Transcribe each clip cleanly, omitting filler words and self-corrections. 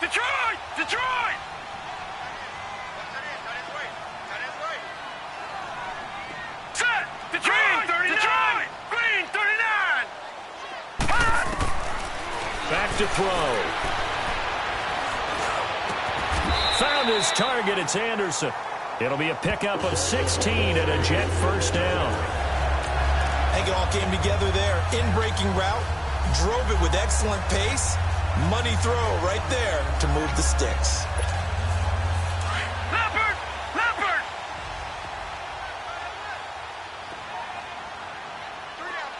Detroit! Detroit! Set! Detroit! Green 39! Detroit! Green 39! Back to throw. Found his target. It's Anderson. It'll be a pickup of 16 and a Jet first down. I think it all came together there. In-breaking route. Drove it with excellent pace. Money throw right there to move the sticks. Leopard! Leopard!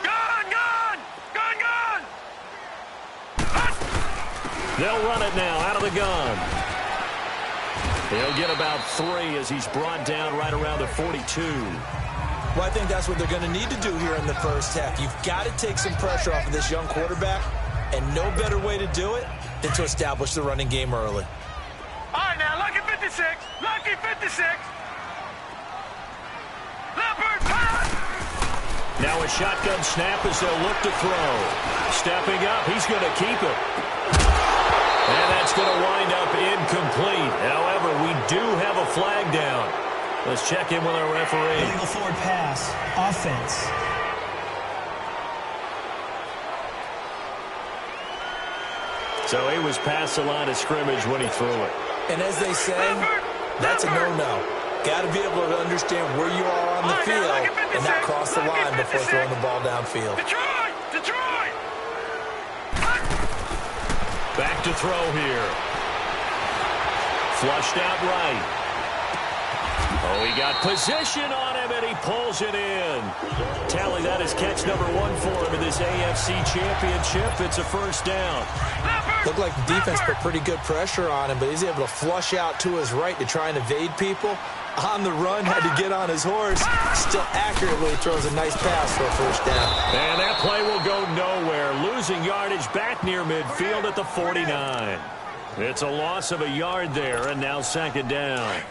Gun! Gun! Gun! Gun! They'll run it now out of the gun. He'll get about 3 as he's brought down right around the 42. Well, I think that's what they're going to need to do here in the first half. You've got to take some pressure off of this young quarterback, and no better way to do it than to establish the running game early. All right, now, lucky 56. Lucky 56. Leopard, pass! Now a shotgun snap as they'll look to throw. Stepping up, he's going to keep it. And that's going to wind up incomplete. However, we do have a flag down. Let's check in with our referee. Illegal forward pass. Offense. So he was past the line of scrimmage when he threw it. And as they say, that's a no-no. Got to be able to understand where you are on the field and not cross the line before throwing the ball downfield. Detroit! Detroit! Back to throw here. Flushed out right. Oh, he got position on him, and he pulls it in. Tally, that is catch number 1 for him in this AFC Championship. It's a first down. Looked like the defense put pretty good pressure on him, but he's able to flush out to his right to try and evade people. On the run, had to get on his horse. Still accurately throws a nice pass for a first down. And that play will go nowhere. Losing yardage back near midfield at the 49. It's a loss of a yard there, and now second down.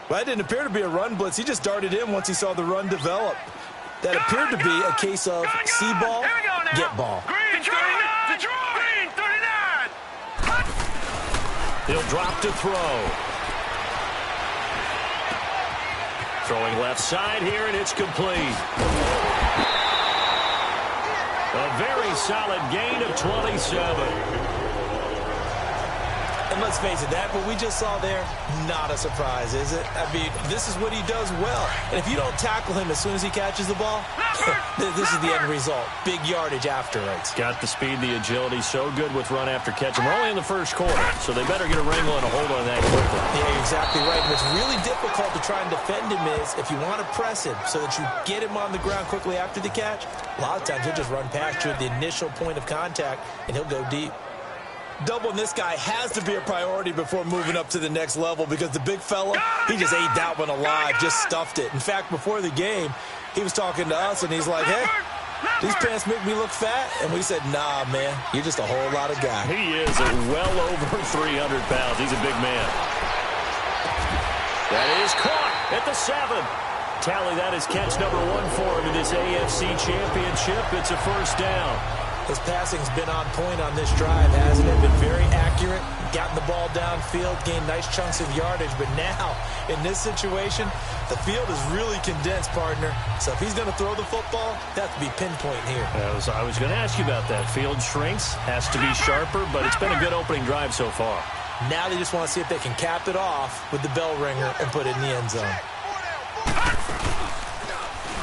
Well, that didn't appear to be a run blitz. He just darted in once he saw the run develop. That appeared to be a case of see ball, get ball. Green 39! Detroit! Green 39! He'll drop to throw. Throwing left side here, and it's complete. A very solid gain of 27. And let's face it, that what we just saw there, not a surprise, is it? I mean, this is what he does well. And if you don't tackle him as soon as he catches the ball, this is the end result. Big yardage afterwards. Got the speed, the agility, so good with run after catch. And we're only in the first quarter, so they better get a wrangle and a hold on that quickly. Yeah, you're exactly right. And what's really difficult to try and defend him is if you want to press him so that you get him on the ground quickly after the catch, a lot of times he'll just run past you at the initial point of contact, and he'll go deep. Doubling this guy has to be a priority before moving up to the next level because the big fella, he just ate that one alive, just stuffed it. In fact, before the game, he was talking to us, and he's like, hey, these pants make me look fat. And we said, nah, man, you're just a whole lot of guy. He is well over 300 pounds. He's a big man. That is caught at the 7. Tally, that is catch number 1 for him in this AFC Championship. It's a first down. His passing's been on point on this drive, hasn't it? Been very accurate, gotten the ball downfield, gained nice chunks of yardage. But now, in this situation, the field is really condensed, partner. So if he's going to throw the football, that to be pinpoint here. I was going to ask you about that. Field shrinks, has to be sharper, but it's been a good opening drive so far. Now they just want to see if they can cap it off with the bell ringer and put it in the end zone.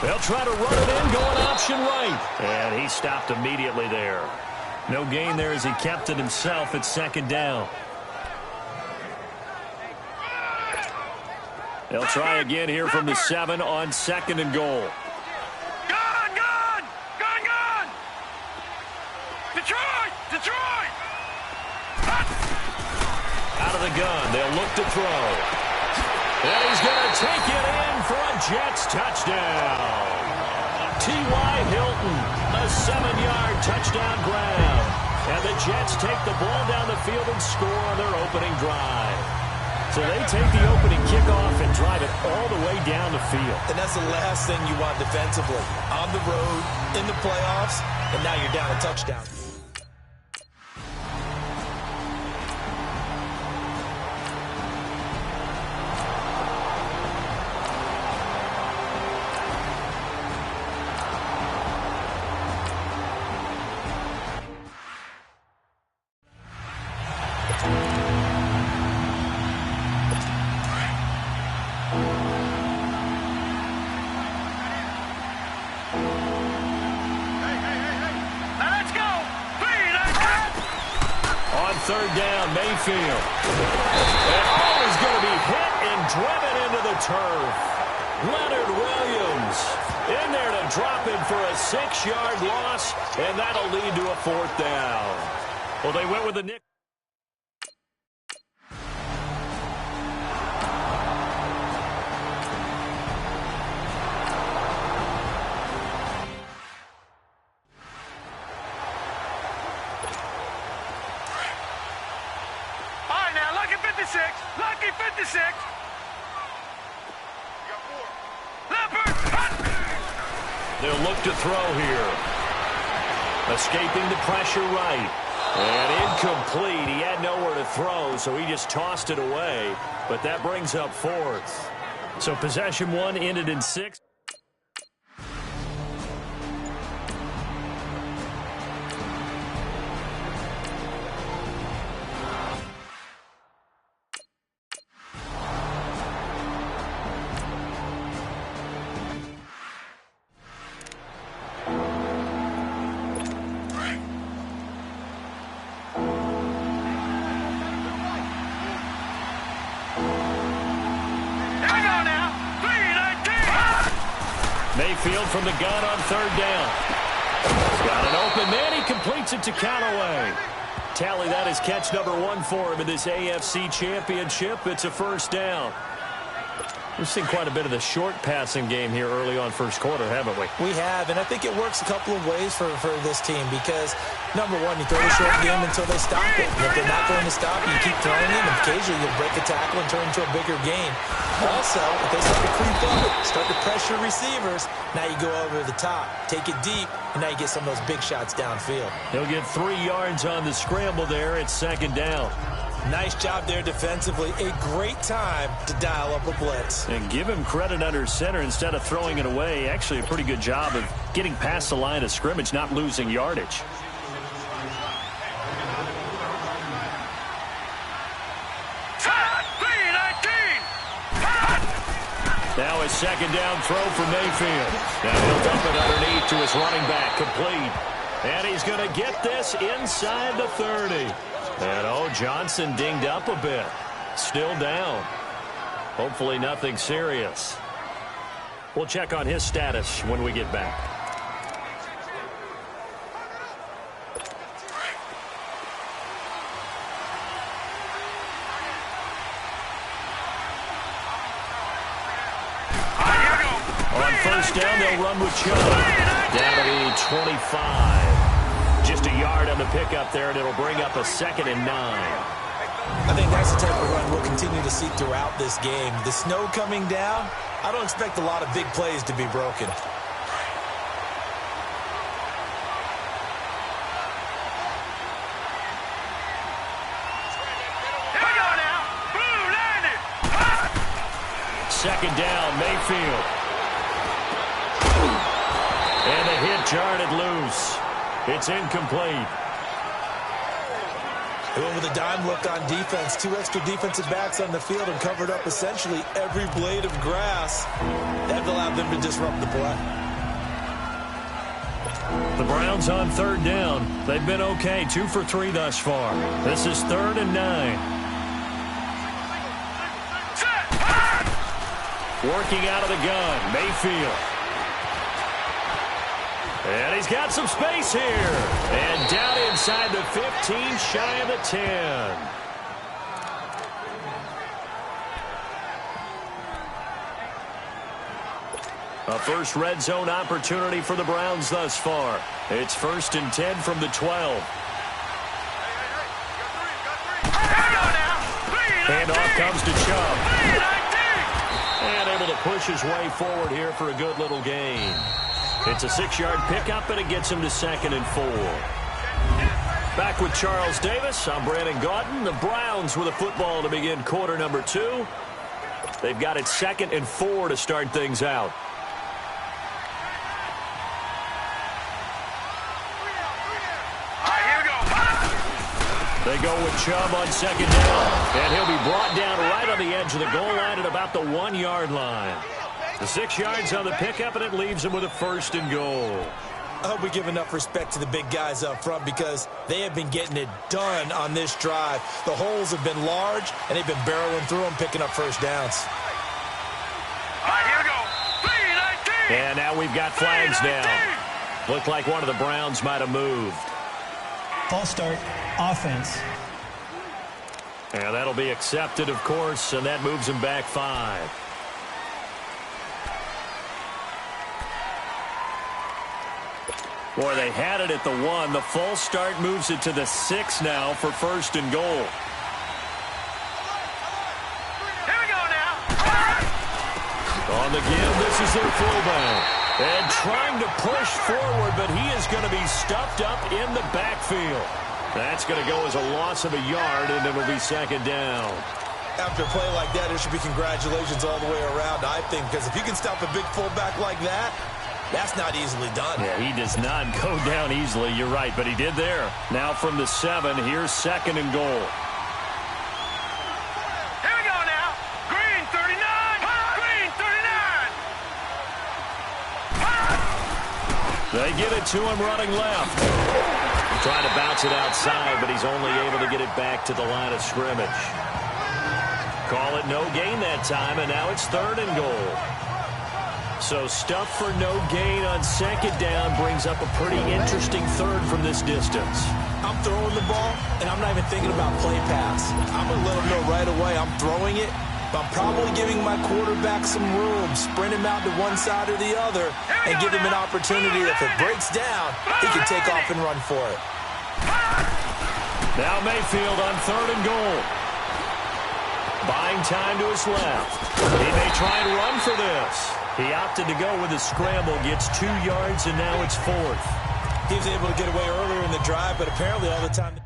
They'll try to run it in, going option right. And he stopped immediately there. No gain there as he kept it himself at second down. They'll try again here from the 7 on second and goal. Gun! Gun! Gun! Gun! Detroit! Detroit! Out of the gun, they'll look to throw. And he's going to take it in for a Jets touchdown. T.Y. Hilton, a 7-yard touchdown grab. And the Jets take the ball down the field and score on their opening drive. So they take the opening kickoff and drive it all the way down the field. And that's the last thing you want defensively. On the road, in the playoffs, and now you're down a touchdown. third down, Mayfield. And he's going to be hit and driven into the turf. Leonard Williams in there to drop him for a 6-yard loss, and that'll lead to a 4th down. Well, they went with the nick. Lucky 56. They'll look to throw here. Escaping the pressure right. And incomplete. He had nowhere to throw, so he just tossed it away. But that brings up 4th. So possession 1 ended in 6. Mayfield from the gun on 3rd down. He's got an open man. He completes it to Callaway. Tally, that is catch number 1 for him in this AFC Championship. It's a 1st down. We've seen quite a bit of the short passing game here early on first quarter, haven't we? We have, and I think it works a couple of ways for this team because, number one, you throw the short game until they stop it. And if they're not going to stop it, you keep throwing it, and occasionally you'll break a tackle and turn into a bigger game. Also, if they start to creep up, start to pressure receivers, now you go over the top, take it deep, and now you get some of those big shots downfield. He'll get 3 yards on the scramble there. It's 2nd down. Nice job there defensively. A great time to dial up a blitz. And give him credit under center instead of throwing it away. Actually a pretty good job of getting past the line of scrimmage, not losing yardage. Now his 2nd down throw for Mayfield. Now he'll dump it underneath to his running back, complete. And he's going to get this inside the 30. And, Johnson dinged up a bit. Still down. Hopefully nothing serious. We'll check on his status when we get back. On 1st down, they'll run with Chubb. Down to the 25. Just a yard on the pickup there, and it'll bring up a 2nd and 9. I think that's the type of run we'll continue to see throughout this game. The snow coming down, I don't expect a lot of big plays to be broken. Here we go now. Boom, landed. 2nd down, Mayfield. And the hit jarred it loose. It's incomplete. They went with a dime look on defense. 2 extra defensive backs on the field and covered up essentially every blade of grass. That allowed them to disrupt the play. The Browns on 3rd down. They've been okay, 2 for 3 thus far. This is 3rd and 9. Working out of the gun, Mayfield. And he's got some space here. And down inside the 15, shy of the 10. A first red zone opportunity for the Browns thus far. It's 1st and 10 from the 12. And off comes to Chubb. And able to push his way forward here for a good little gain. It's a 6-yard pickup, and it gets him to 2nd and 4. Back with Charles Davis. I'm Brandon Gaudin. The Browns with a football to begin quarter number 2. They've got it 2nd and 4 to start things out. They go with Chubb on 2nd down. And he'll be brought down right on the edge of the goal line at about the 1-yard line. The 6 yards on the pickup, and it leaves him with a 1st and goal. I hope we give enough respect to the big guys up front because they have been getting it done on this drive. The holes have been large, and they've been barreling through them, picking up first downs. All right, here we go. 3-19. And now we've got flags down. Looked like one of the Browns might have moved. False start, offense. And that'll be accepted, of course, and that moves him back 5. Boy, they had it at the 1. The false start moves it to the 6 now for first and goal. Here we go now. On the give, this is their fullback. And trying to push forward, but he is going to be stuffed up in the backfield. That's going to go as a loss of a yard, and it'll be second down. After a play like that, there should be congratulations all the way around, I think, because if you can stop a big fullback like that, that's not easily done. Yeah, he does not go down easily. You're right, but he did there. Now from the 7, here's second and goal. Here we go now. Green 39. Green 39. They give it to him running left. Trying to bounce it outside, but he's only able to get it back to the line of scrimmage. Call it no gain that time, and now it's third and goal. So stuff for no gain on second down brings up a pretty interesting third from this distance. I'm throwing the ball, and I'm not even thinking about play pass. I'm going to let them know right away I'm throwing it, but I'm probably giving my quarterback some room, sprint him out to one side or the other, and give him an opportunity. If it breaks down, he can take off and run for it. Now Mayfield on third and goal. Buying time to his left. He may try and run for this. He opted to go with a scramble, gets 2 yards, and now it's 4th. He was able to get away earlier in the drive, but apparently all the time...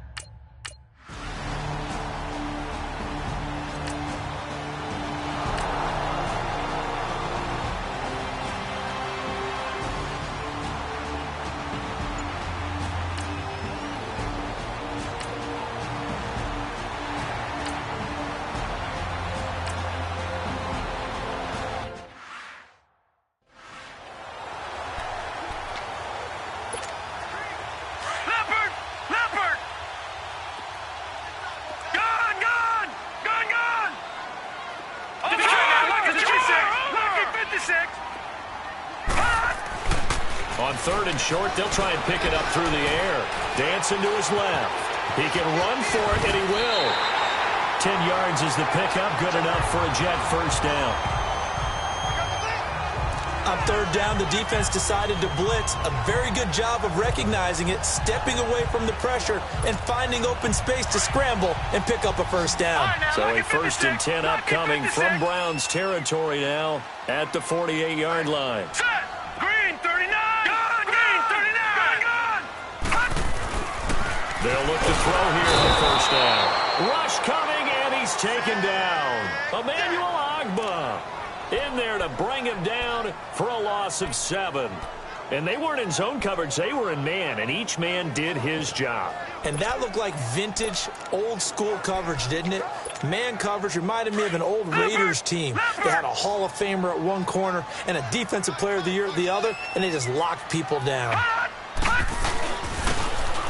On third and short, they'll try and pick it up through the air. Dancing to his left. He can run for it, and he will. 10 yards is the pickup. Good enough for a Jet first down. On third down, the defense decided to blitz. A very good job of recognizing it, stepping away from the pressure, and finding open space to scramble and pick up a first down. So a first and 10 upcoming from Browns territory now at the 48-yard line. Green 39. Green 39. They'll look to throw here on the first down. Rush coming, and he's taken down. Emmanuel Ogbah in there to bring him down for a loss of 7. And they weren't in zone coverage. They were in man, and each man did his job. And that looked like vintage, old-school coverage, didn't it? Man coverage reminded me of an old Raiders team. They had a Hall of Famer at one corner and a Defensive Player of the Year at the other, and they just locked people down.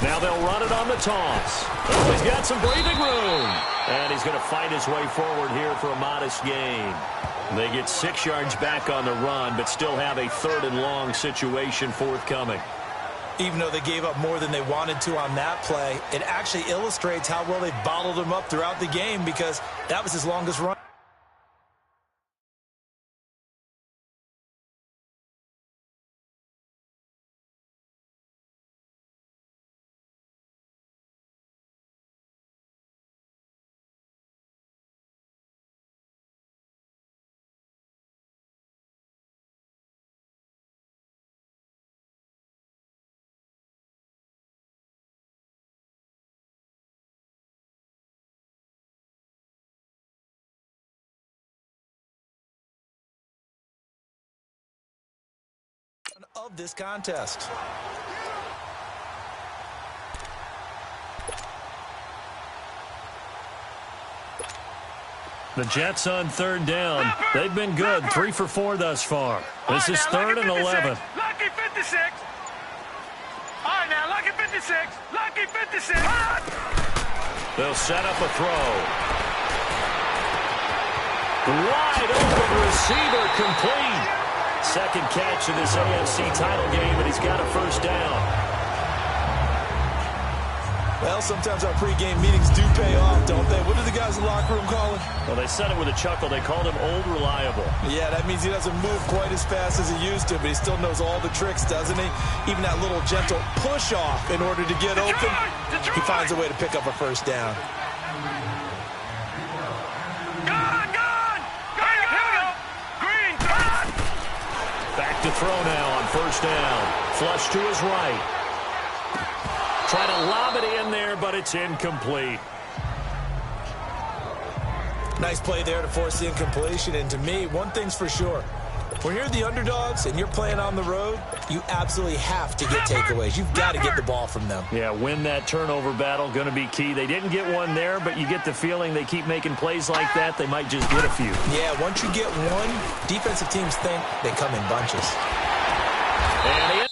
Now they'll run it on the toss. Oh, he's got some breathing room. And he's going to fight his way forward here for a modest gain. They get 6 yards back on the run, but still have a third and long situation forthcoming. Even though they gave up more than they wanted to on that play, it actually illustrates how well they bottled him up throughout the game because that was his longest run. Of this contest. The Jets on third down. They've been good. 3 for 4 thus far. This is third and 11. Lucky 56. All right, now, lucky 56. Lucky 56. They'll set up a throw. Wide open receiver, complete. Second catch of this AFC title game, and he's got a first down. Well, sometimes our pregame meetings do pay off, don't they? What do the guys in the locker room call him? Well, they said it with a chuckle. They called him Old Reliable. Yeah, that means he doesn't move quite as fast as he used to, but he still knows all the tricks, doesn't he? Even that little gentle push-off in order to get open, he finds a way to pick up a first down. Back to throw now on first down. Flush to his right. Try to lob it in there, but it's incomplete. Nice play there to force the incompletion. And to me, one thing's for sure. When you're the underdogs and you're playing on the road, you absolutely have to get takeaways. You've got to get the ball from them. Yeah, win that turnover battle, going to be key. They didn't get one there, but you get the feeling they keep making plays like that, they might just get a few. Yeah, once you get one, defensive teams think they come in bunches. And he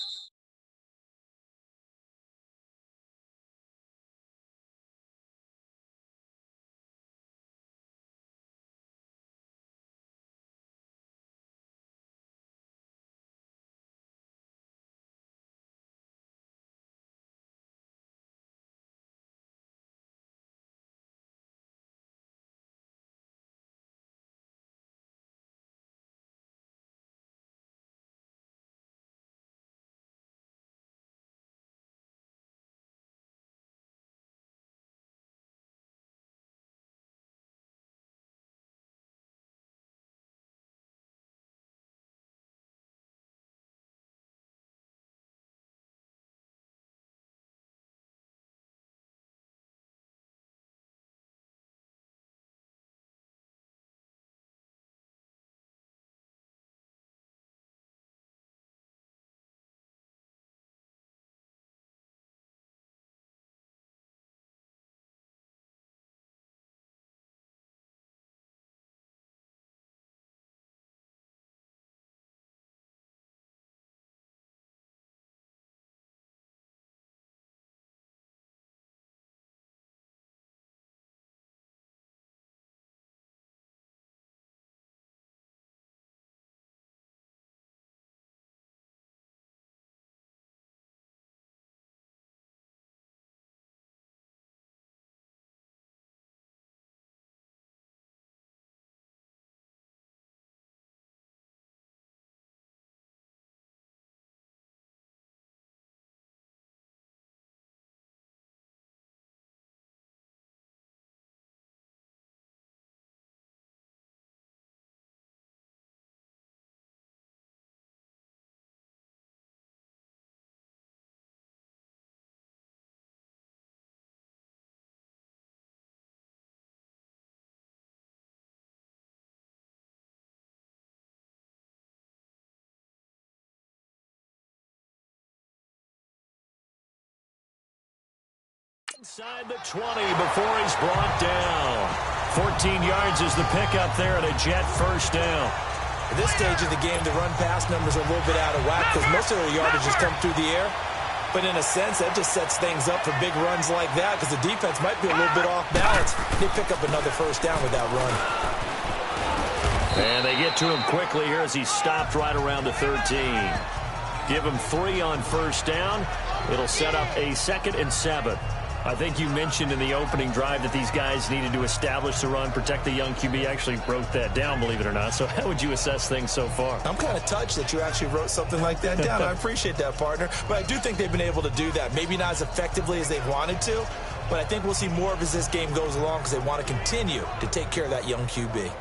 inside the 20 before he's brought down. 14 yards is the pickup there at a Jet first down. At this stage of the game, the run-pass numbers are a little bit out of whack because most of their yardage has come through the air. But in a sense, that just sets things up for big runs like that because the defense might be a little bit off balance. They pick up another first down with that run. And they get to him quickly here as he's stopped right around the 13. Give him 3 on first down. It'll set up a 2nd and 7. I think you mentioned in the opening drive that these guys needed to establish the run, protect the young QB. I actually wrote that down, believe it or not. So how would you assess things so far? I'm kind of touched that you actually wrote something like that down. I appreciate that, partner. But I do think they've been able to do that. Maybe not as effectively as they've wanted to, but I think we'll see more of as this game goes along because they want to continue to take care of that young QB.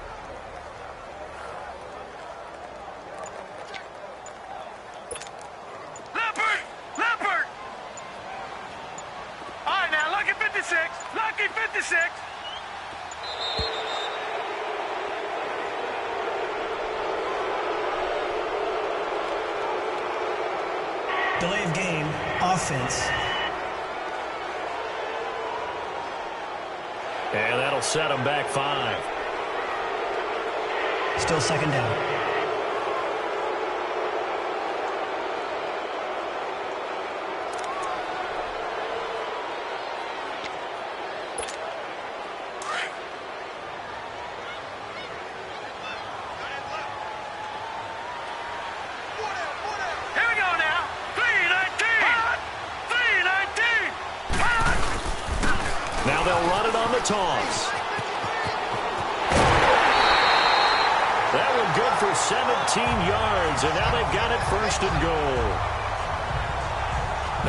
Lucky 56. Delay of game, offense. And that'll set him back 5. Still second down. they'll run it on the toss. That one good for 17 yards, and now they've got it first and goal.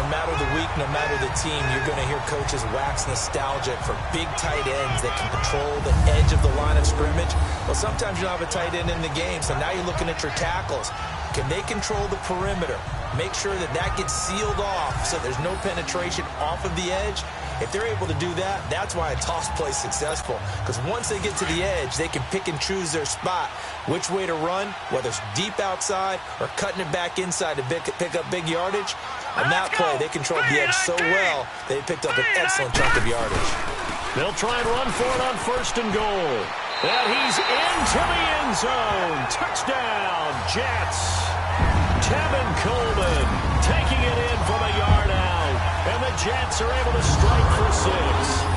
No matter the week, no matter the team, you're going to hear coaches wax nostalgic for big tight ends that can control the edge of the line of scrimmage. Well, sometimes you don't have a tight end in the game, so now you're looking at your tackles. Can they control the perimeter? Make sure that that gets sealed off so there's no penetration off of the edge. If they're able to do that, that's why a toss play is successful. Because once they get to the edge, they can pick and choose their spot, which way to run, whether it's deep outside or cutting it back inside to pick up big yardage. On that play, they controlled the edge so well, they picked up an excellent chunk of yardage. They'll try and run for it on first and goal. And he's into the end zone. Touchdown, Jets. Tevin Coleman taking it in from a yard out. And the Jets are able to strike for 6.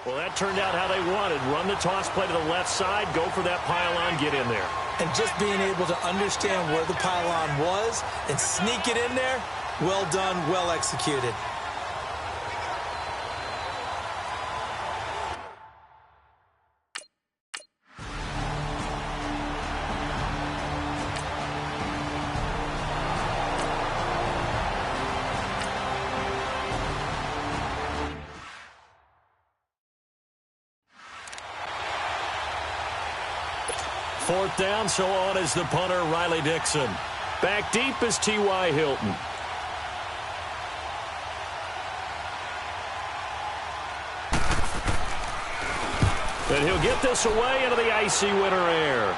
Well, that turned out how they wanted. Run the toss play to the left side, go for that pylon, get in there. And just being able to understand where the pylon was and sneak it in there, well done, well executed. Fourth down, so on is the punter, Riley Dixon. Back deep is T.Y. Hilton. And he'll get this away into the icy winter air.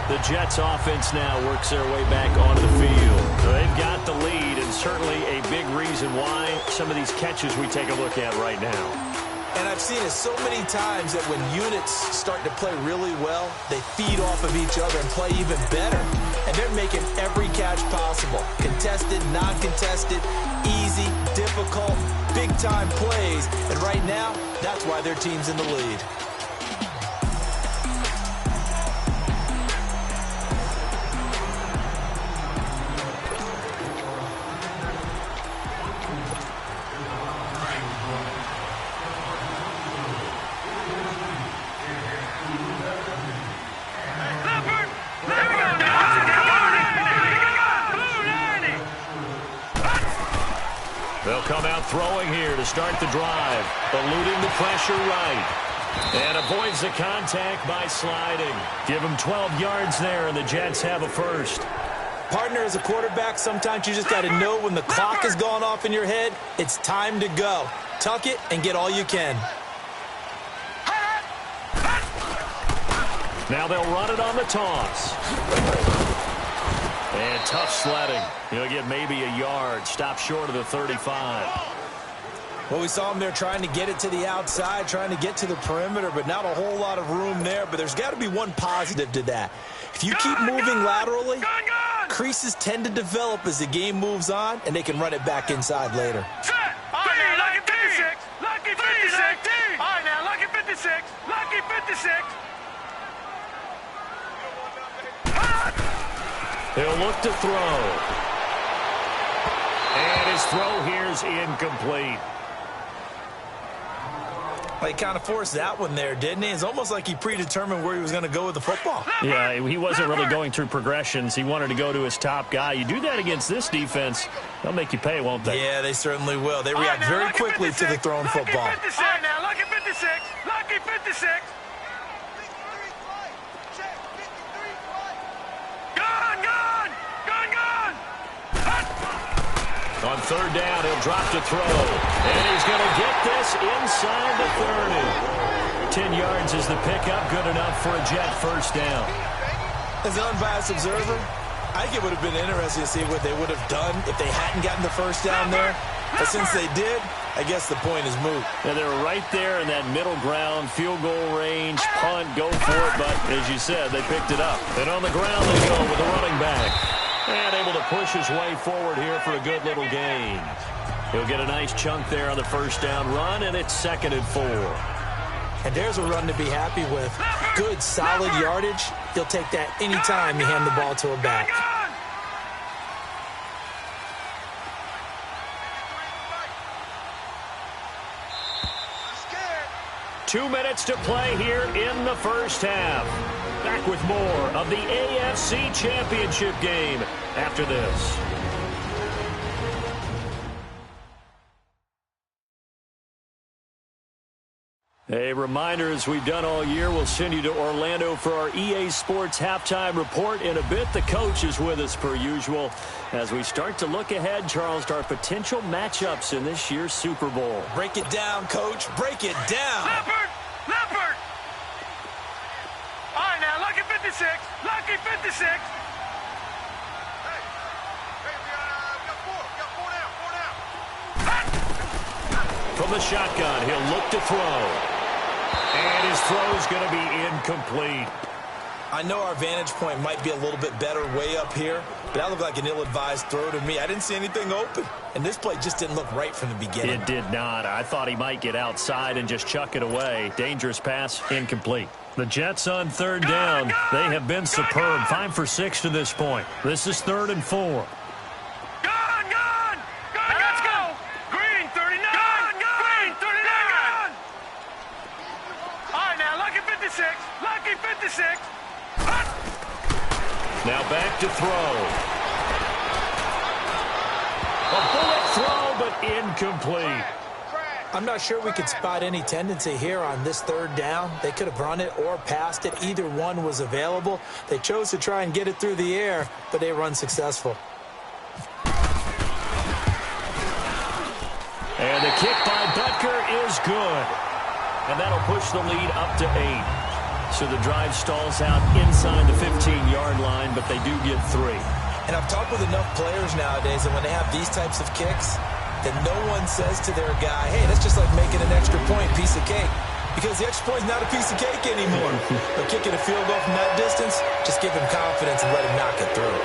The Jets offense now works their way back onto the field. So they've got the lead, and certainly a big reason why some of these catches we take a look at right now. And I've seen it so many times that when units start to play really well, they feed off of each other and play even better. And they're making every catch possible. Contested, non-contested, easy, difficult, big-time plays. And right now, that's why their team's in the lead. They'll come out throwing here to start the drive, eluding the pressure right, and avoids the contact by sliding. Give him 12 yards there, and the Jets have a first. Partner, as a quarterback, sometimes you just got to know when the clock has gone off in your head, it's time to go. Tuck it and get all you can. Now they'll run it on the toss. And tough sledding. He'll get maybe a yard. Stop short of the 35. Well, we saw him there trying to get it to the outside, trying to get to the perimeter, but not a whole lot of room there. But there's got to be one positive to that. If you keep moving laterally, creases tend to develop as the game moves on, and they can run it back inside later. All right, now, lucky 56. Lucky 56. All right, now, lucky 56. Lucky 56. He'll look to throw. And his throw here's incomplete. Well, he kind of forced that one there, didn't he? It's almost like he predetermined where he was going to go with the football. Yeah, he wasn't really going through progressions. He wanted to go to his top guy. You do that against this defense, they'll make you pay, won't they? Yeah, they certainly will. They react very quickly to the thrown football. Lucky 56. All right, now, lucky 56. Lucky 56. On third down, he'll drop to throw. And he's going to get this inside the 30. 10 yards is the pickup. Good enough for a Jet first down. As an unbiased observer, I think it would have been interesting to see what they would have done if they hadn't gotten the first down there. But since they did, I guess the point is moot. And they were right there in that middle ground, field goal range, punt, go for it. But as you said, they picked it up. And on the ground they go with the running back. And able to push his way forward here for a good little gain. He'll get a nice chunk there on the first down run, and it's 2nd and 4. And there's a run to be happy with. Good, solid yardage. He'll take that anytime you hand the ball to a back. 2 minutes to play here in the first half. Back with more of the AFC Championship game after this. A reminder, as we've done all year, we'll send you to Orlando for our EA Sports halftime report in a bit. The coach is with us per usual as we start to look ahead, Charles, to our potential matchups in this year's Super Bowl. Break it down, Coach. Break it down. Leopard! All right, now, lucky 56. Lucky 56. From the shotgun, he'll look to throw. And his throw is going to be incomplete. I know our vantage point might be a little bit better way up here, but that looked like an ill-advised throw to me. I didn't see anything open, and this play just didn't look right from the beginning. It did not. I thought he might get outside and just chuck it away. Dangerous pass, incomplete. The Jets on third down. They have been superb. 5 for 6 to this point. This is 3rd and 4. Let's go. Green 39. Green 39. All right, now lucky 56. Lucky 56. Now back to throw. A bullet throw, but incomplete. I'm not sure we could spot any tendency here on this 3rd down. They could have run it or passed it. Either one was available. They chose to try and get it through the air, but they were unsuccessful. And the kick by Butker is good. And that'll push the lead up to 8. So the drive stalls out inside the 15-yard line, but they do get 3. And I've talked with enough players nowadays that when they have these types of kicks, that no one says to their guy, hey, that's just like making an extra point, piece of cake. Because the extra point is not a piece of cake anymore. But kicking a field goal from that distance, just give him confidence and let him knock it through.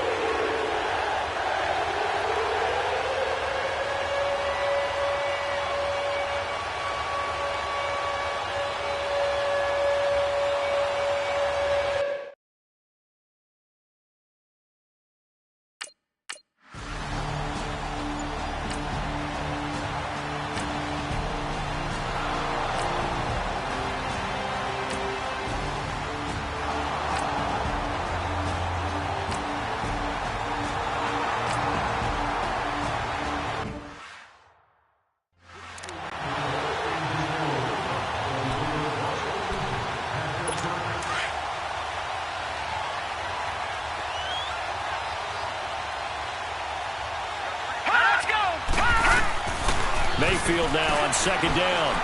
Mayfield now on 2nd down.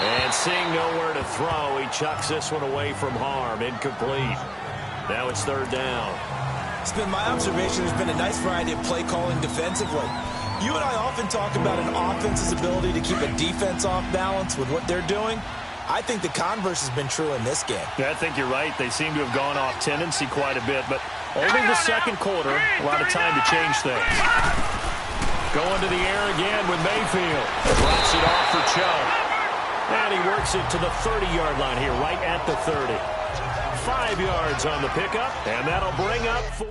And seeing nowhere to throw, he chucks this one away from harm. Incomplete. Now it's 3rd down. It's been my observation there's been a nice variety of play calling defensively. You and I often talk about an offense's ability to keep a defense off balance with what they're doing. I think the converse has been true in this game. Yeah, I think you're right. They seem to have gone off tendency quite a bit, but only the 2nd quarter, a lot of time to change things. Going to the air again with Mayfield. Drops it off for Chubb. And he works it to the 30-yard line here, right at the 30. 5 yards on the pickup, and that'll bring up 4.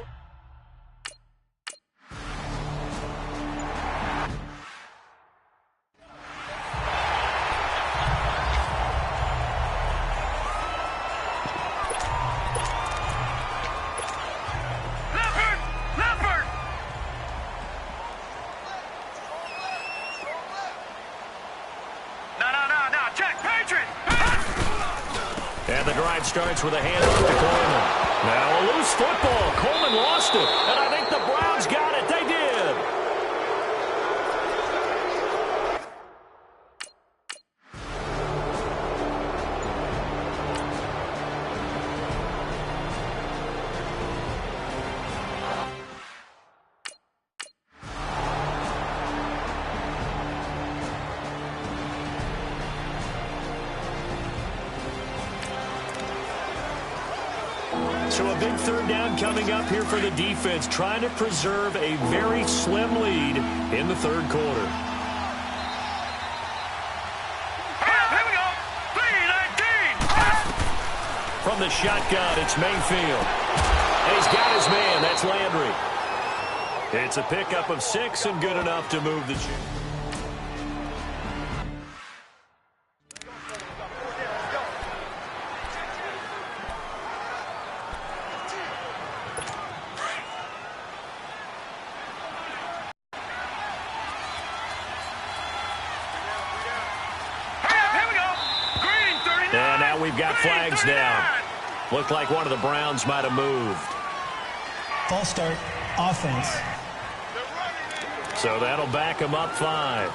And the drive starts with a handoff to Coleman. Now a loose football. Coleman lost it. And I think the Browns got it. They did. So a big 3rd down coming up here for the defense, trying to preserve a very slim lead in the 3rd quarter. Here we go. 3-19. From the shotgun, it's Mayfield. And he's got his man. That's Landry. It's a pickup of 6 and good enough to move the chain. And now we've got flags down. Looked like one of the Browns might have moved. False start, offense. So that'll back them up 5.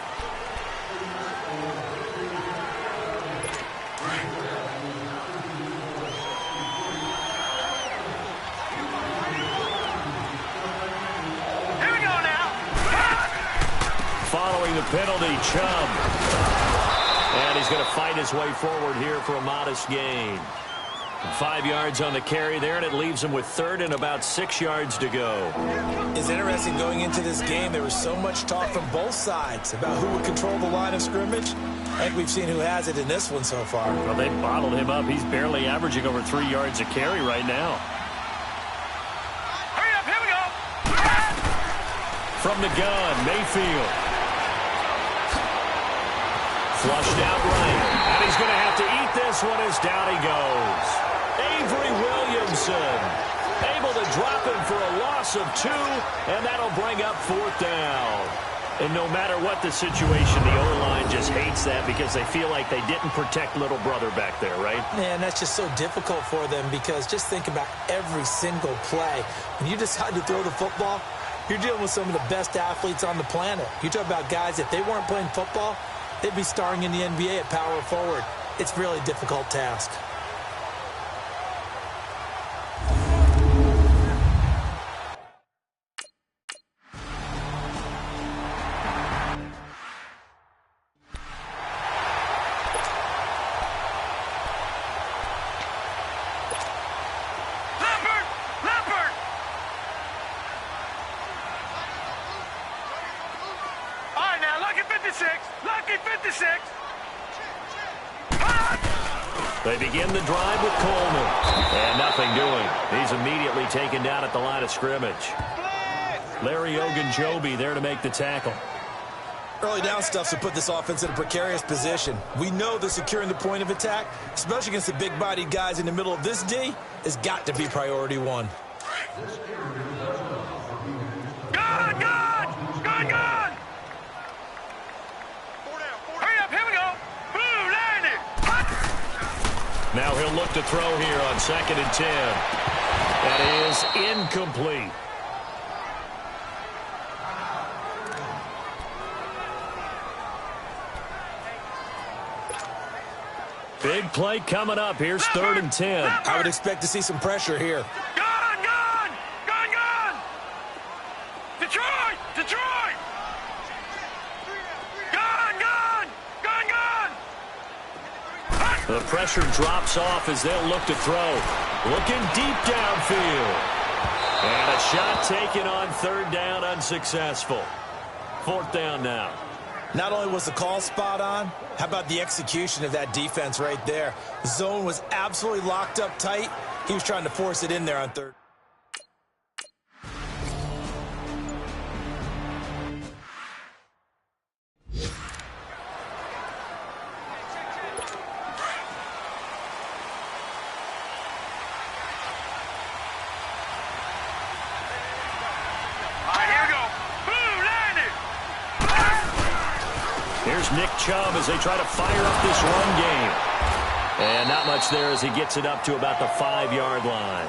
Here we go now. Following the penalty, Chubb. And he's going to fight his way forward here for a modest gain. 5 yards on the carry there, and it leaves him with third and about 6 yards to go. It's interesting going into this game. There was so much talk from both sides about who would control the line of scrimmage. I think we've seen who has it in this one so far. Well, they bottled him up. He's barely averaging over 3 yards a carry right now. Hurry up, here we go. From the gun, Mayfield. Flushed out right. And he's going to have to eat this one as down he goes. Avery Williamson able to drop him for a loss of 2, and that'll bring up 4th down. And no matter what the situation, the O-line just hates that because they feel like they didn't protect little brother back there, right? Man, that's just so difficult for them because just think about every single play. When you decide to throw the football, you're dealing with some of the best athletes on the planet. You talk about guys, if they weren't playing football, they'd be starring in the NBA at power forward. It's a really difficult task. Lucky 56. They begin the drive with Coleman. And nothing doing. He's immediately taken down at the line of scrimmage. Larry Ogunjobi there to make the tackle. Early down stuff to put this offense in a precarious position. We know that securing the point of attack, especially against the big-bodied guys in the middle of this D, has got to be priority 1. Good! Good! Hurry up, here we go. Blue, landed. Now he'll look to throw here on 2nd and 10. That is incomplete. Big play coming up. Here's 3rd and 10. I would expect to see some pressure here. Gun! Detroit! Gun! The pressure drops off as they'll look to throw. Looking deep downfield. And a shot taken on 3rd down, unsuccessful. 4th down now. Not only was the call spot on, how about the execution of that defense right there? The zone was absolutely locked up tight. He was trying to force it in there on 3rd. Nick Chubb as they try to fire up this run game. And not much there as he gets it up to about the 5-yard line.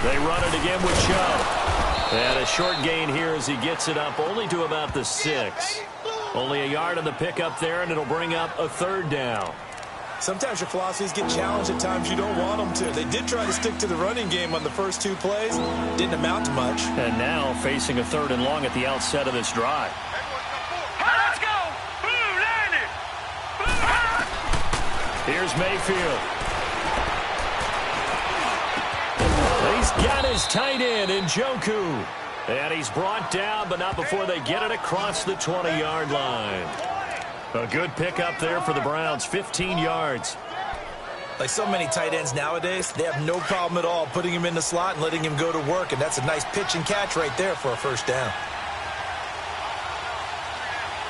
They run it again with Chubb. And a short gain here as he gets it up only to about the 6. Only a yard on the pickup there, and it'll bring up a 3rd down. Sometimes your philosophies get challenged at times you don't want them to. They did try to stick to the running game on the first 2 plays. Didn't amount to much. And now facing a 3rd and long at the outset of this drive. Let's go! Blue, landed! Blue! Here's Mayfield. He's got his tight end in Njoku. And he's brought down, but not before they get it across the 20-yard line. A good pickup there for the Browns, 15 yards. Like so many tight ends nowadays, they have no problem at all putting him in the slot and letting him go to work, and that's a nice pitch and catch right there for a 1st down.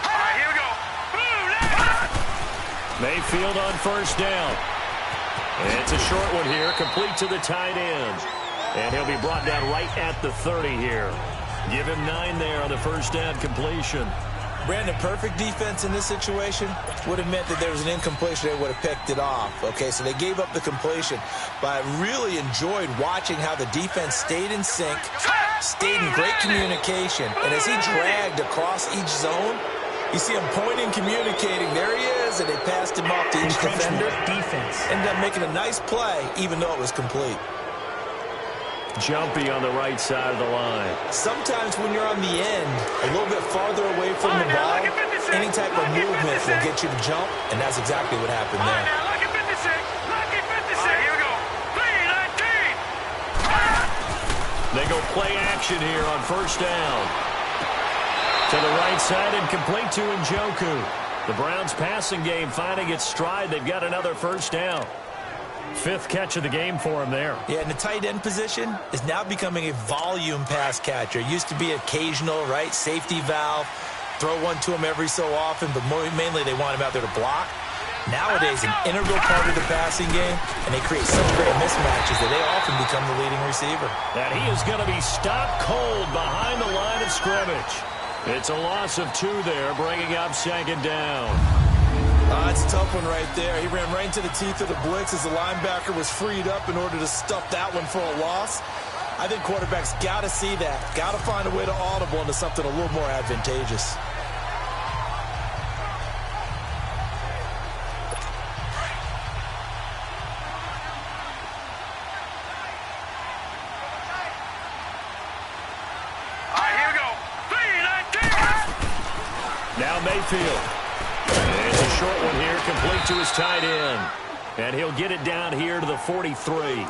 All right, here we go. Blue, Mayfield on 1st down. And it's a short one here, complete to the tight end. And he'll be brought down right at the 30 here. Give him 9 there on the 1st down completion. Brandon, perfect defense in this situation would have meant that there was an incompletion. They would have picked it off. Okay, so they gave up the completion. But I really enjoyed watching how the defense stayed in sync, stayed in great communication. And as he dragged across each zone, you see him pointing, communicating. There he is, and they passed him off to each defender. Defense. Ended up making a nice play, even though it was complete. Jumpy on the right side of the line. Sometimes when you're on the end, a little bit farther away from the ball, any type of movement will get you to jump, and that's exactly what happened there. Lucky 56. Lucky 56. Here we go. 3-19. They go play action here on first down. To the right side and complete to Njoku. The Browns passing game finding its stride. They've got another first down. 5th catch of the game for him there. Yeah, and the tight end position is now becoming a volume pass catcher. It used to be occasional, right? Safety valve. Throw one to him every so often, but mainly they want him out there to block. Nowadays, an integral part of the passing game, and they create such great mismatches that they often become the leading receiver. And he is going to be stopped cold behind the line of scrimmage. It's a loss of 2 there, bringing up 2nd down. That's a tough one right there. He ran right into the teeth of the blitz as the linebacker was freed up in order to stuff that one for a loss. I think quarterbacks got to see that. Got to find a way to audible into something a little more advantageous. All right, here we go. 3-19. Now Mayfield. It's a short one here, complete to his tight end. And he'll get it down here to the 43.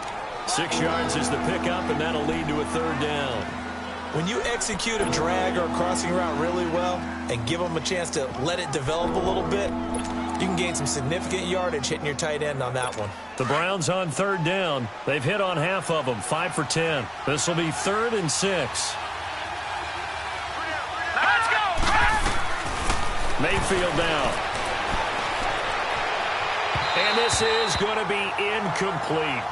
6 yards is the pickup, and that'll lead to a 3rd down. When you execute a drag or a crossing route really well and give them a chance to let it develop a little bit, you can gain some significant yardage hitting your tight end on that one. The Browns on 3rd down. They've hit on half of them, 5 for 10. This will be 3rd and 6. Let's go. Mayfield down. And this is going to be incomplete.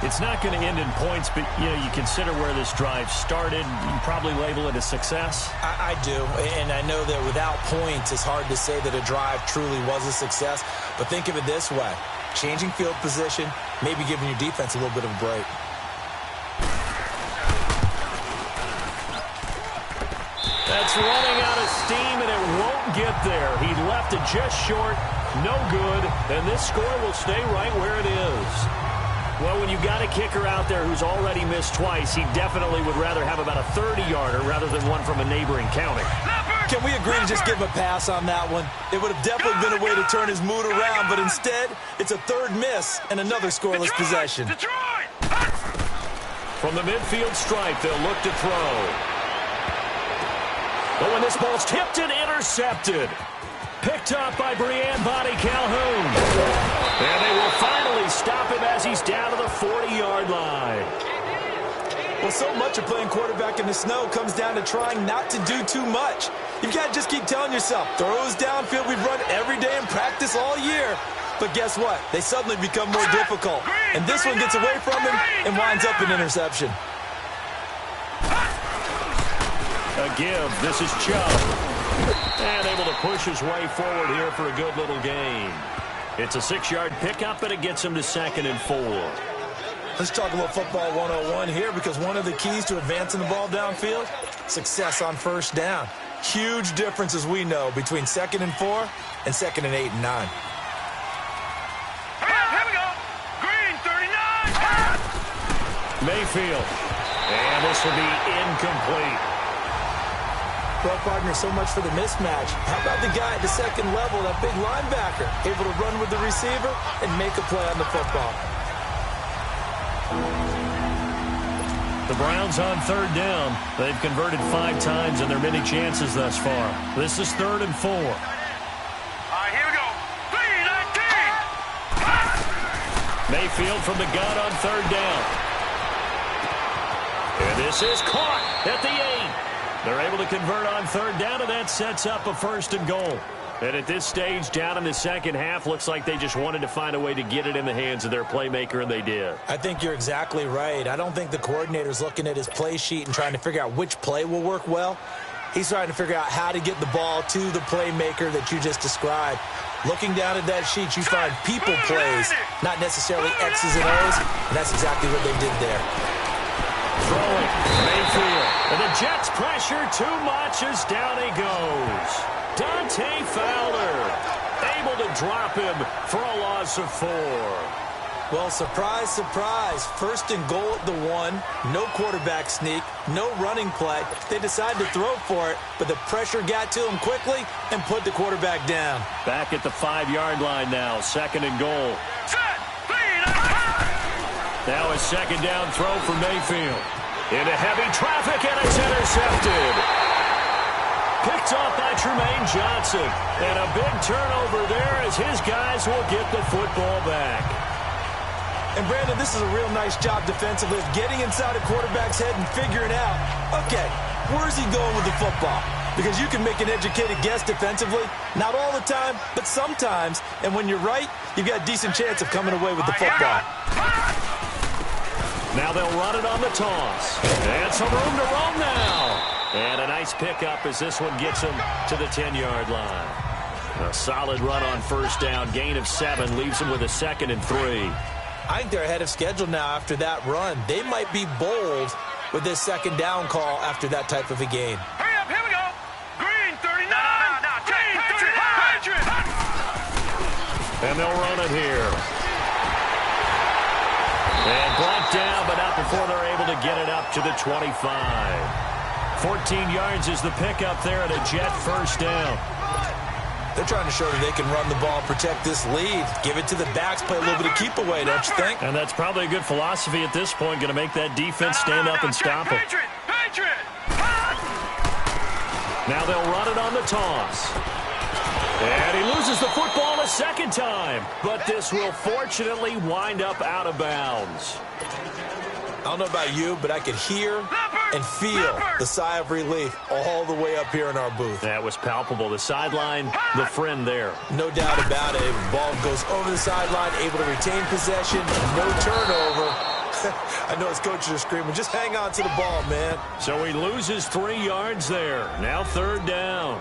It's not going to end in points, but, you consider where this drive started. You probably label it a success. I do, and I know that without points, it's hard to say that a drive truly was a success. But think of it this way. Changing field position, maybe giving your defense a little bit of a break. That's running out of steam, and it won't get there. He left it just short. No good, and this score will stay right where it is. Well, when you've got a kicker out there who's already missed twice, he definitely would rather have about a 30-yarder rather than one from a neighboring county. Can we agree to just give him a pass on that one? It would have definitely been a way to turn his mood around, but instead, it's a 3rd miss and another scoreless possession. From the midfield stripe, they'll look to throw. But when this ball's tipped and intercepted. Picked up by Brian Body Calhoun. And they will finally stop him as he's down to the 40-yard line. Well, so much of playing quarterback in the snow comes down to trying not to do too much. You've got to just keep telling yourself, throws downfield we've run every day in practice all year. But guess what? They suddenly become more difficult. And this one gets away from him and winds up an interception. A give. This is Chubb. And able to push his way forward here for a good little gain. It's a 6-yard pickup, and it gets him to 2nd and 4. Let's talk a little football 101 here, because one of the keys to advancing the ball downfield, success on first down. Huge difference, as we know, between 2nd and 4 and 2nd and 8 and 9. Here we go. Green 39. Mayfield. And this will be incomplete. Well, partner, so much for the mismatch. How about the guy at the 2nd level, that big linebacker, able to run with the receiver and make a play on the football? The Browns on 3rd down. They've converted 5 times in their many chances thus far. This is 3rd and 4. All right, here we go. 3-19. Mayfield from the gun on 3rd down. And this is caught at the 8. They're able to convert on 3rd down, and that sets up a 1st and goal. And at this stage, down in the second half, looks like they just wanted to find a way to get it in the hands of their playmaker, and they did. I think you're exactly right. I don't think the coordinator's looking at his play sheet and trying to figure out which play will work well. He's trying to figure out how to get the ball to the playmaker that you just described. Looking down at that sheet, you find people plays, not necessarily X's and O's, and that's exactly what they did there. Throwing, Mayfield. And the Jets pressure too much as down he goes. Dante Fowler able to drop him for a loss of 4. Well, surprise, surprise. First and goal at the 1. No quarterback sneak. No running play. They decided to throw for it, but the pressure got to him quickly and put the quarterback down. Back at the 5-yard line now. Second and goal. Now a second down throw for Mayfield. Into heavy traffic, and it's intercepted. Picked off by Tremaine Johnson. And a big turnover there as his guys will get the football back. And, Brandon, this is a real nice job defensively of getting inside a quarterback's head and figuring out, okay, where's he going with the football? Because you can make an educated guess defensively. Not all the time, but sometimes. And when you're right, you've got a decent chance of coming away with the football. Now they'll run it on the toss. And some room to roam now. And a nice pickup as this one gets him to the 10-yard line. A solid run on first down. Gain of 7 leaves him with a 2nd and 3. I think they're ahead of schedule now after that run. They might be bold with this second down call after that type of a gain. Hurry up, here we go. Green 39. Green 39. And they'll run it here. And brought down, but not before they're able to get it up to the 25. 14 yards is the pickup there at a Jet first down. They're trying to show that they can run the ball, protect this lead, give it to the backs, play a little bit of keep away, don't you think? And that's probably a good philosophy at this point, going to make that defense stand up and stop it. Now they'll run it on the toss. And he loses the football a second time, but this will fortunately wind up out of bounds. I don't know about you, but I could hear and feel the sigh of relief all the way up here in our booth. That was palpable. The sideline, the friend there. No doubt about it. The ball goes over the sideline, able to retain possession, no turnover. I know his coaches are screaming, just hang on to the ball, man. So he loses 3 yards there. Now third down.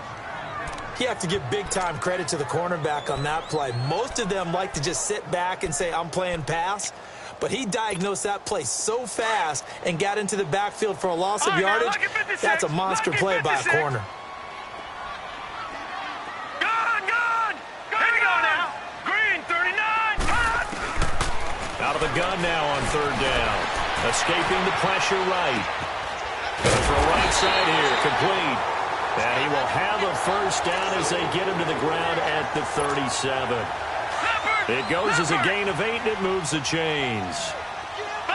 You have to give big-time credit to the cornerback on that play. Most of them like to just sit back and say, I'm playing pass. But he diagnosed that play so fast and got into the backfield for a loss of yardage. That's a monster play by a corner. Gone! Here we go now. Green 39. Out of the gun now on third down. Escaping the pressure right. Going for a right side here. Complete. And he will have a first down as they get him to the ground at the 37. It goes as a gain of 8, and it moves the chains.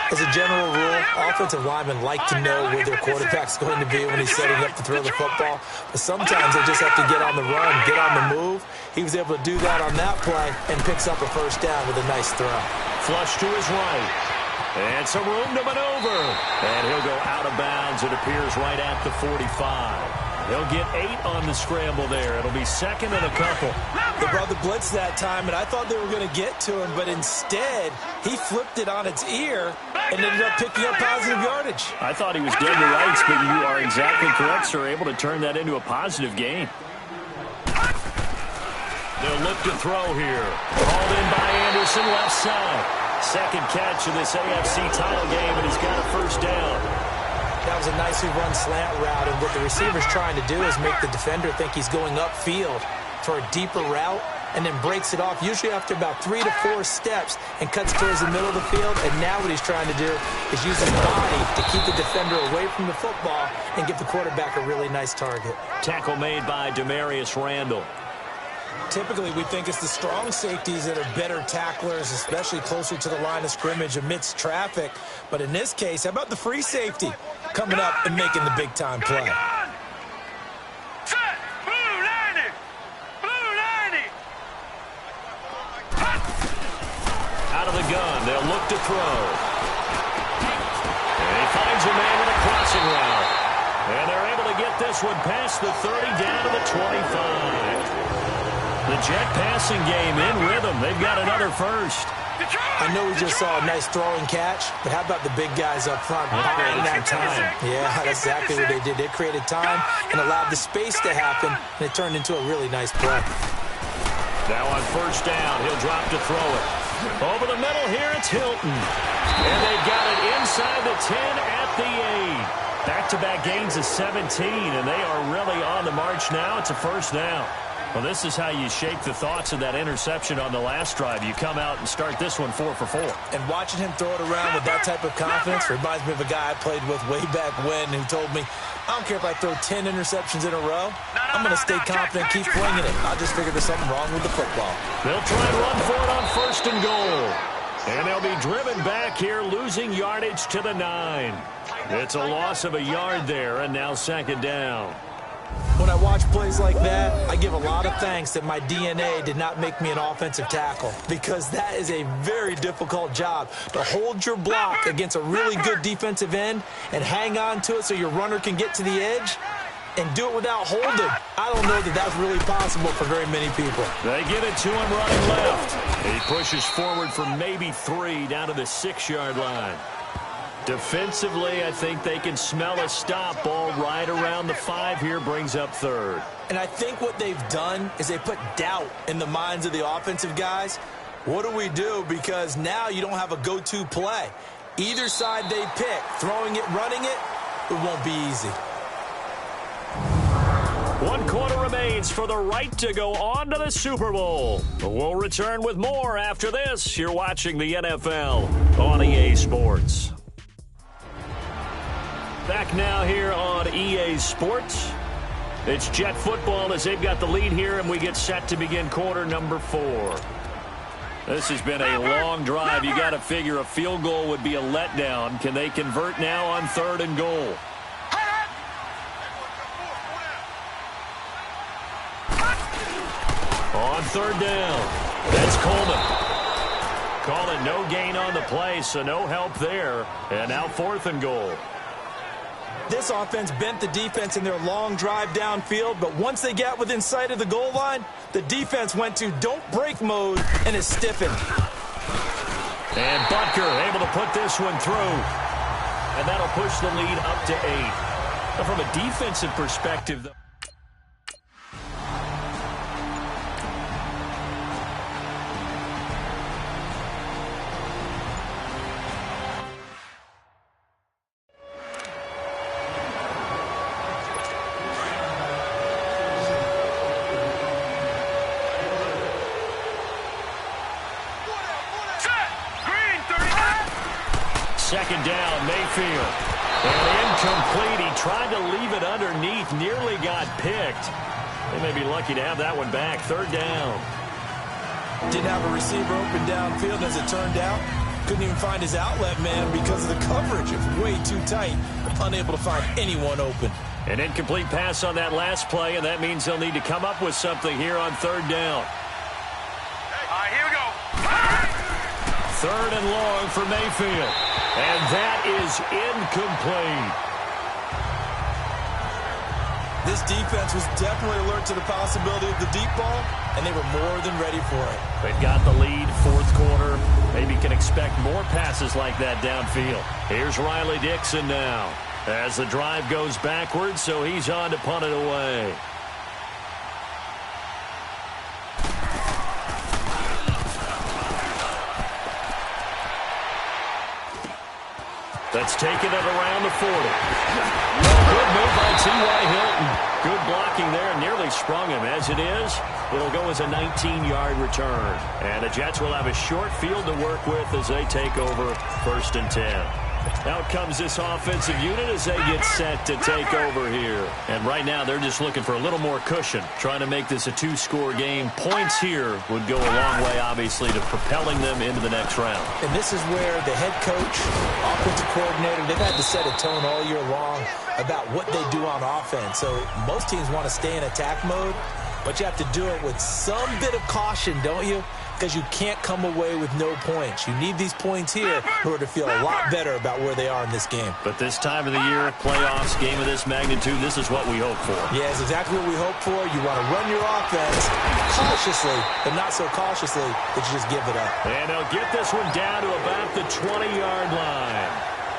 As a general rule, offensive linemen like to know where their quarterback's going to be when he's setting up to throw the football. But sometimes they just have to get on the run, get on the move. He was able to do that on that play and picks up a first down with a nice throw. Flush to his right. And some room to maneuver. And he'll go out of bounds, it appears, right at the 45. They'll get 8 on the scramble there. It'll be second and a couple. They brought the blitz that time, and I thought they were going to get to him, but instead, he flipped it on its ear and ended up picking up positive yardage. I thought he was dead to rights, but you are exactly correct, sir. Able to turn that into a positive gain. They'll look to throw here. Called in by Anderson, left side. Second catch of this AFC title game, and he's got a first down. That was a nicely run slant route, and what the receiver's trying to do is make the defender think he's going upfield for a deeper route, and then breaks it off, usually after about 3 to 4 steps, and cuts towards the middle of the field. And now what he's trying to do is use his body to keep the defender away from the football and give the quarterback a really nice target. Tackle made by Demarius Randall. Typically, we think it's the strong safeties that are better tacklers, especially closer to the line of scrimmage amidst traffic. But in this case, how about the free safety coming up and making the big-time play? Set. Blue 90. Blue 90. Out of the gun, they'll look to throw. And he finds a man with a crossing route. And they're able to get this one past the 30 down to the 25. The Jet passing game in rhythm. They've got another first. I know we just saw a nice throwing catch, but how about the big guys up front buying that time? Yeah, that's exactly what they did. They created time and allowed the space to happen, and it turned into a really nice play. Now on first down, he'll drop to throw it. Over the middle here, it's Hilton. And they've got it inside the 10 at the 8. Back-to-back gains of 17, and they are really on the march now. It's a first down. Well, this is how you shake the thoughts of that interception on the last drive. You come out and start this one 4 for 4. And watching him throw it around with that type of confidence reminds me of a guy I played with way back when who told me, I don't care if I throw 10 interceptions in a row. I'm going to stay confident, keep winging it. I just figured there's something wrong with the football. They'll try and run for it on first and goal. And they'll be driven back here, losing yardage to the 9. It's a loss of a yard there, and now second down. When I watch plays like that, I give a lot of thanks that my DNA did not make me an offensive tackle, because that is a very difficult job, to hold your block against a really good defensive end and hang on to it so your runner can get to the edge and do it without holding. I don't know that that's really possible for very many people. They give it to him running left. He pushes forward for maybe 3 down to the 6-yard line. Defensively, I think they can smell a stop. Ball right around the 5 here, brings up third. And I think what they've done is they put doubt in the minds of the offensive guys. What do we do? Because now you don't have a go-to play. Either side they pick, throwing it, running it, it won't be easy. 1 quarter remains for the right to go on to the Super Bowl. We'll return with more after this. You're watching the NFL on EA Sports. Back now here on EA Sports. It's Jet football as they've got the lead here, and we get set to begin quarter number 4. This has been a long drive. You got to figure a field goal would be a letdown. Can they convert now on 3rd and goal? On 3rd down, that's Coleman. Call it no gain on the play, so no help there. And now 4th and goal. This offense bent the defense in their long drive downfield, but once they got within sight of the goal line, the defense went to don't break mode and is stiffened. And Butker able to put this one through. And that'll push the lead up to 8. Now from a defensive perspective, though, second down, Mayfield. And incomplete. He tried to leave it underneath, nearly got picked. They may be lucky to have that one back. 3rd down. Didn't have a receiver open downfield, as it turned out. Couldn't even find his outlet man because of the coverage. It was way too tight. Unable to find anyone open. An incomplete pass on that last play, and that means they'll need to come up with something here on 3rd down. All right, here we go. 3rd and long for Mayfield. And that is incomplete. This defense was definitely alert to the possibility of the deep ball, and they were more than ready for it. They've got the lead, 4th quarter. Maybe can expect more passes like that downfield. Here's Riley Dixon now as the drive goes backwards, so he's on to punt it away. That's taken it around the 40. Good move by T.Y. Hilton. Good blocking there, nearly sprung him. As it is, it'll go as a 19-yard return. And the Jets will have a short field to work with as they take over 1st and 10. Out comes this offensive unit as they get set to take over here. And right now, they're just looking for a little more cushion, trying to make this a 2-score game. Points here would go a long way, obviously, to propelling them into the next round. And this is where the head coach, offensive coordinator, they've had to set a tone all year long about what they do on offense. So most teams want to stay in attack mode, but you have to do it with some bit of caution, don't you? because you can't come away with no points. You need these points here in order to feel a lot better about where they are in this game. But this time of the year, playoffs, game of this magnitude, this is what we hope for. Yeah, it's exactly what we hope for. You want to run your offense cautiously, but not so cautiously that you just give it up. And they'll get this one down to about the 20-yard line.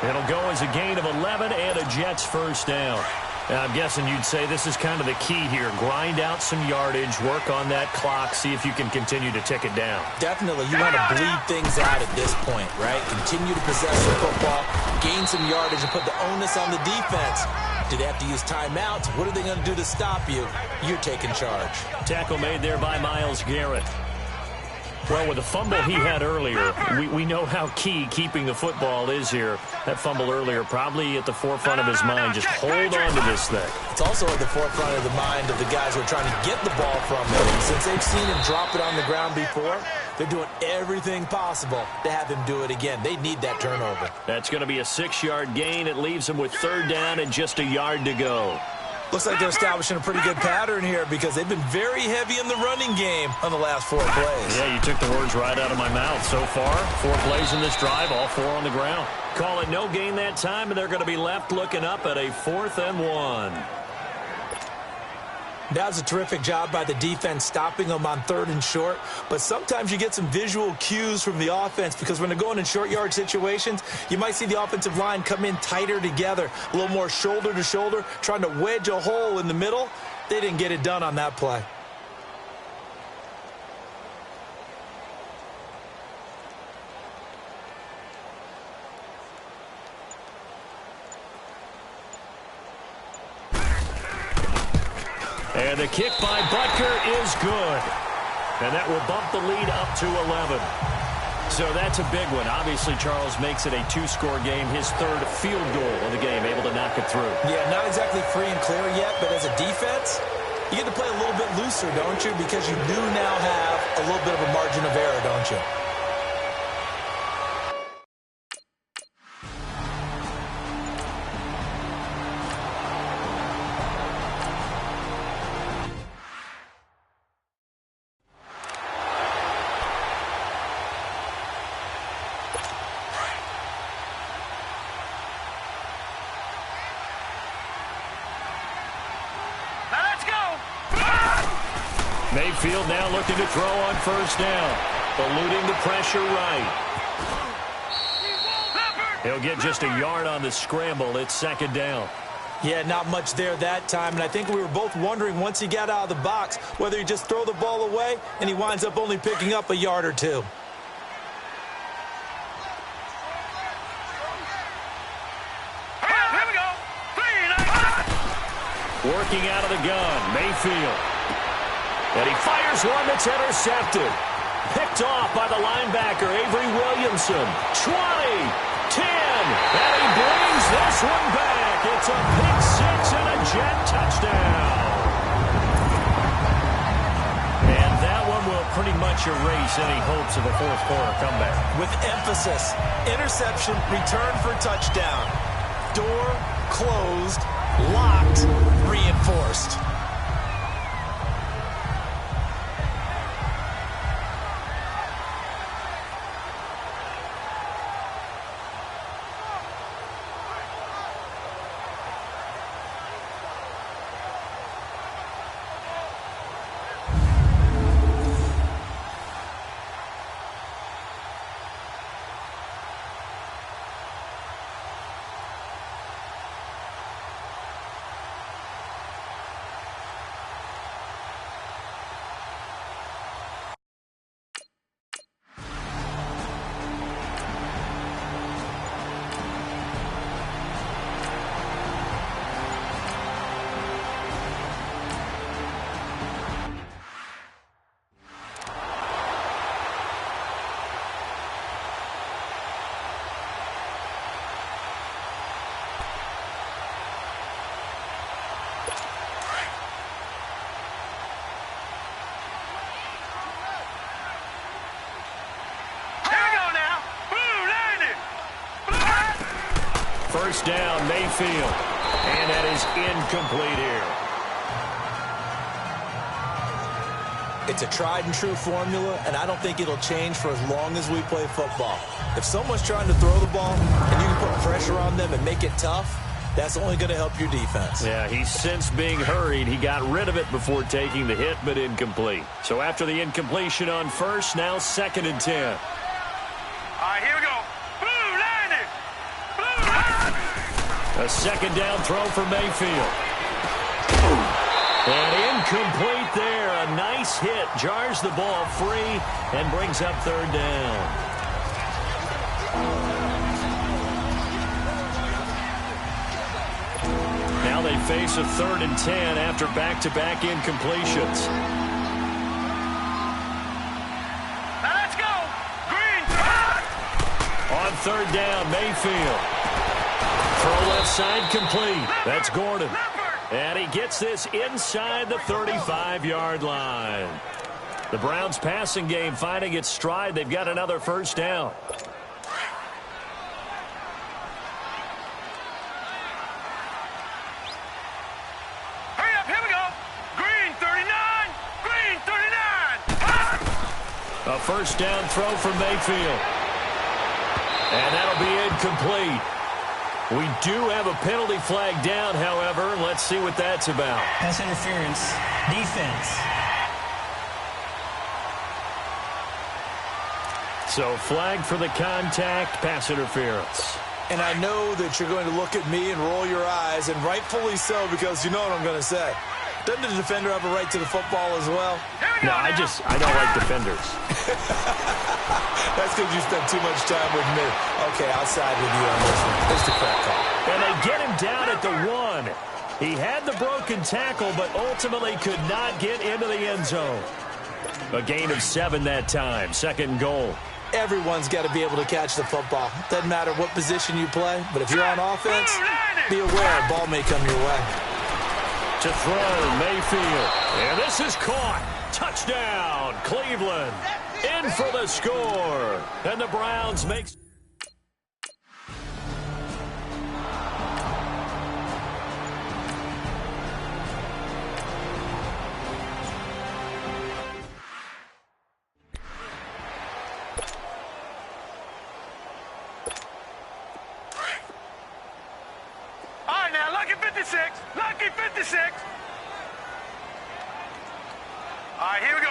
It'll go as a gain of 11 and a Jets first down. I'm guessing you'd say this is kind of the key here. Grind out some yardage, work on that clock, see if you can continue to tick it down. Definitely. You want to bleed things out at this point, right? Continue to possess the football, gain some yardage, and put the onus on the defense. Do they have to use timeouts? What are they going to do to stop you? You're taking charge. Tackle made there by Myles Garrett. Well, with the fumble he had earlier, we know how key keeping the football is here. That fumble earlier probably at the forefront of his mind. Just hold on to this thing. It's also at the forefront of the mind of the guys who are trying to get the ball from him. And since they've seen him drop it on the ground before, they're doing everything possible to have him do it again. They need that turnover. That's going to be a 6-yard gain. It leaves him with third down and just a yard to go. Looks like they're establishing a pretty good pattern here because they've been very heavy in the running game on the last 4 plays. Yeah, you took the words right out of my mouth. So far, 4 plays in this drive, all 4 on the ground. Call it no gain that time, and they're going to be left looking up at a 4th and 1. That was a terrific job by the defense stopping them on 3rd and short. But sometimes you get some visual cues from the offense because when they're going in short yard situations, you might see the offensive line come in tighter together, a little more shoulder to shoulder, trying to wedge a hole in the middle. They didn't get it done on that play. And the kick by Butker is good. And that will bump the lead up to 11. So that's a big one. Obviously, Charles makes it a 2-score game. His 3rd field goal of the game, able to knock it through. Yeah, not exactly free and clear yet, but as a defense, you get to play a little bit looser, don't you? Because you do now have a little bit of a margin of error, don't you? Mayfield now looking to throw on first down. Eluding the pressure right. He'll get just a yard on the scramble. It's 2nd down. Yeah, not much there that time. And I think we were both wondering once he got out of the box whether he just throw the ball away and he winds up only picking up a yard or 2. Here we go. 3, 9. Working out of the gun, Mayfield. And he fires one that's intercepted. Picked off by the linebacker, Avery Williamson. 20, 10, and he brings this one back. It's a pick 6 and a Jet touchdown. And that one will pretty much erase any hopes of a 4th-quarter comeback. With emphasis, interception, return for touchdown. Door closed, locked, reinforced. First down, Mayfield. And that is incomplete here. It's a tried-and-true formula, and I don't think it'll change for as long as we play football. If someone's trying to throw the ball and you can put pressure on them and make it tough, that's only going to help your defense. Yeah, he's since being hurried. He got rid of it before taking the hit, but incomplete. So after the incompletion on first, now 2nd and 10. All right, here we go. Blue line. Blue line. A 2nd down throw for Mayfield. And incomplete there. A nice hit. Jars the ball free and brings up 3rd down. Now they face a 3rd and 10 after back-to-back incompletions. Now let's go. Green. On 3rd down, Mayfield. Throw left side complete. That's Gordon. And he gets this inside the 35-yard line. The Browns' passing game finding its stride. They've got another 1st down. Hurry up, here we go. Green 39. Green 39. A 1st down throw for Mayfield. And that'll be incomplete. We do have a penalty flag down, however. Let's see what that's about. Pass interference. Defense. So flag for the contact, pass interference. And I know that you're going to look at me and roll your eyes, and rightfully so, because you know what I'm going to say. Doesn't the defender have a right to the football as well? No, I don't like defenders. That's because you spent too much time with me. Okay, I'll side with you on this one. It's the correct call. And they get him down at the 1. He had the broken tackle, but ultimately could not get into the end zone. A gain of 7 that time. 2nd and goal. Everyone's got to be able to catch the football. Doesn't matter what position you play, but if you're on offense, be aware a ball may come your way. To throw, Mayfield. And this is caught. Touchdown, Cleveland. In for the score. And the Browns make... All right, now, lucky 56. Lucky 56. All right, here we go.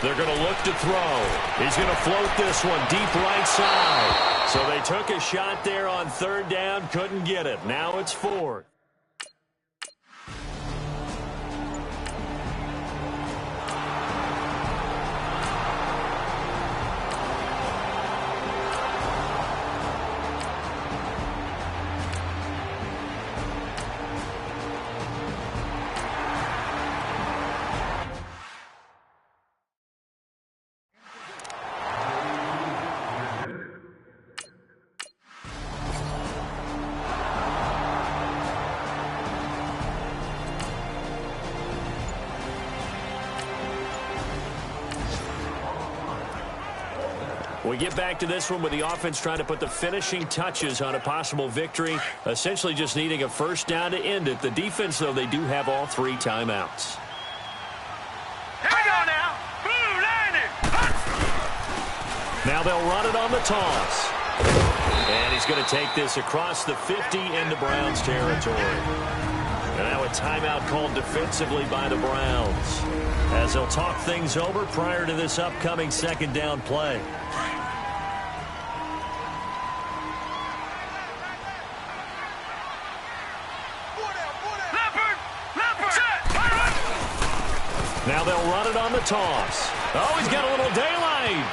They're going to look to throw. He's going to float this one deep right side. So they took a shot there on 3rd down, couldn't get it. Now it's 4th. We get back to this one with the offense trying to put the finishing touches on a possible victory, essentially just needing a 1st down to end it. The defense, though, they do have all 3 timeouts. Here we go now. Blue line. Now they'll run it on the toss. And he's going to take this across the 50 into Browns territory. And now a timeout called defensively by the Browns, as they'll talk things over prior to this upcoming 2nd down play. Now they'll run it on the toss. Oh, he's got a little daylight.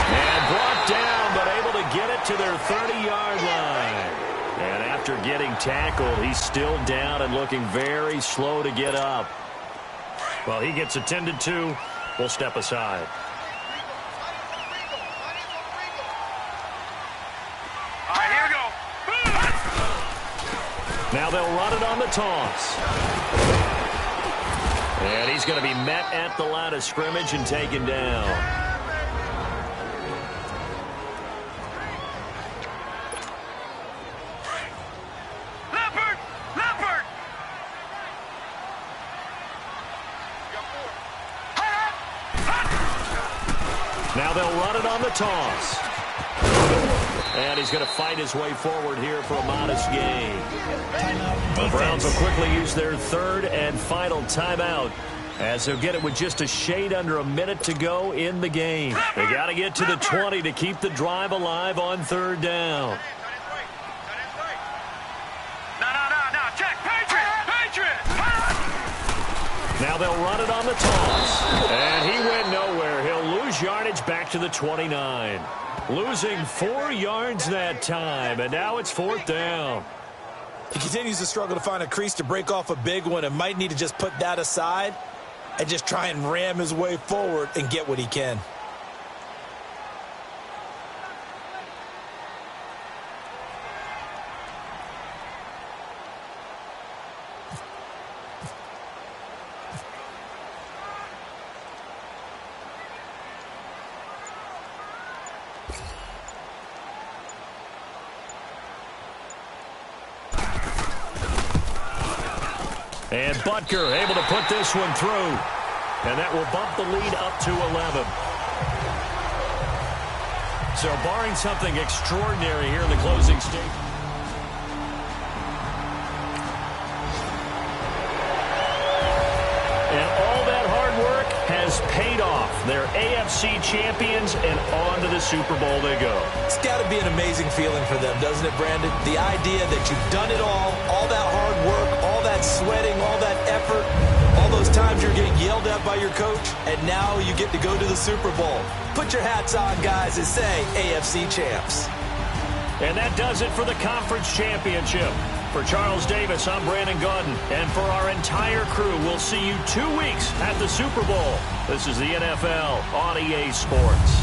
And brought down, but able to get it to their 30-yard line. And after getting tackled, he's still down and looking very slow to get up. Well, he gets attended to. We'll step aside. All right, here we go. Now they'll run it on the toss. And he's going to be met at the line of scrimmage and taken down. Leopard! Leopard! They'll run it on the toss. And he's going to fight his way forward here for a modest gain. The Browns will quickly use their third and final timeout, as they'll get it with just a shade under a minute to go in the game. They got to get to the 20 to keep the drive alive on third down. No, check, Patriots! Now they'll run it on the toss. And he went nowhere. He'll lose yardage back to the 29. Losing 4 yards that time, and now it's fourth down. He continues to struggle to find a crease to break off a big one and might need to just put that aside and just try and ram his way forward and get what he can. And Butker able to put this one through. And that will bump the lead up to 11. So barring something extraordinary here in the closing statement. And all that hard work has paid off. They're AFC champions, and on to the Super Bowl they go. It's got to be an amazing feeling for them, doesn't it, Brandon? The idea that you've done it all that hard work, all that sweating, all that effort, all those times you're getting yelled at by your coach, and now you get to go to the Super Bowl. Put your hats on, guys, and say AFC champs. And that does it for the conference championship. For Charles Davis, I'm Brandon Gaudin. And for our entire crew, we'll see you 2 weeks at the Super Bowl. This is the NFL on EA Sports.